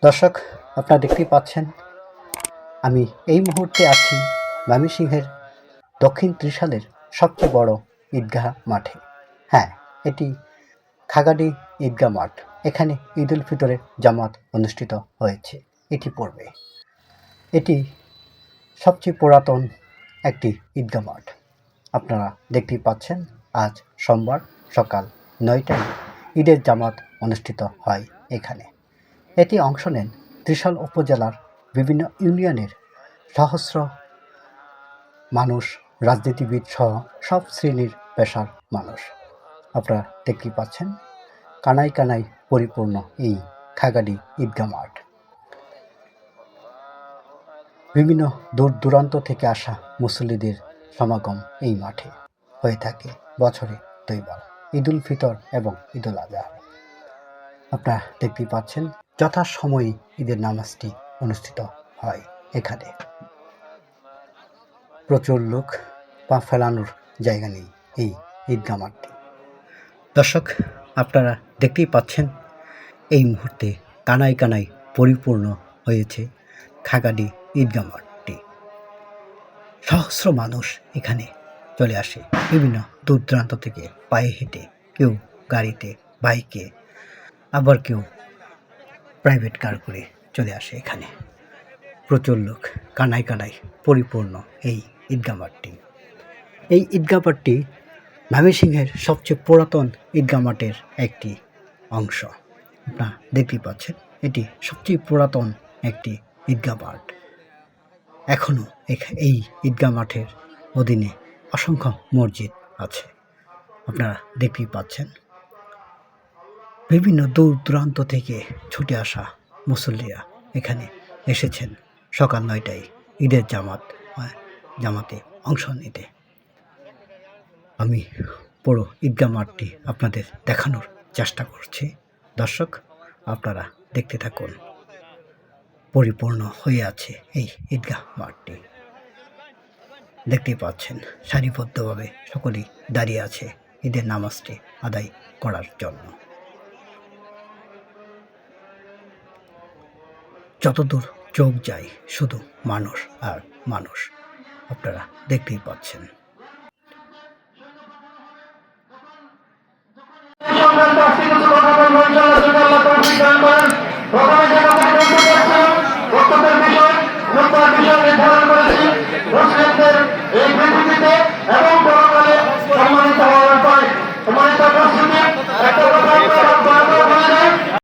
দর্শক, আপনারা দেখতেই পাচ্ছেন আমি এই মুহূর্তে আছি ময়মনসিংহের দক্ষিণ ত্রিশালের সবচেয়ে বড় ঈদগাহ মাঠে। হ্যাঁ, এটি খাগাড়ি ঈদগাহ মাঠ। এখানে ঈদ উল ফিতরের জামাত অনুষ্ঠিত হয়েছে এটি পূর্বে। এটি সবচেয়ে পুরাতন একটি ঈদগাহ মাঠ। আপনারা দেখতেই পাচ্ছেন আজ সোমবার সকাল 9টায় ঈদের জামাত অনুষ্ঠিত হয় এখানে। এতে অংশ নেন ত্রিশাল উপজেলার বিভিন্ন ইউনিয়নের সহস্র মানুষ, রাজনীতিবিদ সহ সব শ্রেণীর পেশার মানুষ। আপনারা দেখতেই পাচ্ছেন কানায় কানায় পরিপূর্ণ এই খাগাড়ি ঈদগাহ মাঠ। বিভিন্ন দূর দূরান্ত থেকে আসা মুসল্লিদের সমাগম এই মাঠে হয়ে থাকে বছরে দুইবার, ঈদ উল ফিতর এবং ঈদ উল আজহা। আপনারা দেখতেই পাচ্ছেন যথাসময়ে ঈদের নামাজটি অনুষ্ঠিত হয় এখানে। প্রচুর লোক, পা ফেলানোর জায়গা নেই এই ঈদগাহ মাঠটি। দর্শক, আপনারা দেখতেই পাচ্ছেন এই মুহূর্তে কানায় কানায় পরিপূর্ণ হয়েছে খাগাড়ি ঈদগাহ মাঠটি। সহস্র মানুষ এখানে চলে আসে বিভিন্ন দূর দূরান্ত থেকে, পায়ে হেঁটে, কেউ গাড়িতে, বাইকে, আবার কেউ প্রাইভেট কার করে চলে আসে এখানে। প্রচুর লোক, কানায় কানায় পরিপূর্ণ এই ঈদগাহ মাঠটি। এই ঈদগাহ মাঠটি ময়মনসিংহের সবচেয়ে পুরাতন ঈদগাহ মাঠের একটি অংশ। আপনারা দেখতেই পাচ্ছেন এটি সবচেয়ে পুরাতন একটি ঈদগাহ মাঠ। এখনও এই ঈদগাহ মাঠের অধীনে অসংখ্য মসজিদ আছে। আপনারা দেখতেই পাচ্ছেন বিভিন্ন দূর দূরান্ত থেকে ছুটে আসা মুসল্লিরা এখানে এসেছেন সকাল 9টায় ঈদের জামাতে অংশ নিতে। আমি পুরো ঈদগাহ মাঠটি আপনাদের দেখানোর চেষ্টা করছি। দর্শক, আপনারা দেখতে থাকুন। পরিপূর্ণ হয়ে আছে এই ঈদগাহ মাঠটি। দেখতেই পাচ্ছেন সারিবদ্ধভাবে সকলেই দাঁড়িয়ে আছে ঈদের নামাজটি আদায় করার জন্য। যতদূর চোখ যায় শুধু মানুষ আর মানুষ। আপনারা দেখতেই পাচ্ছেন।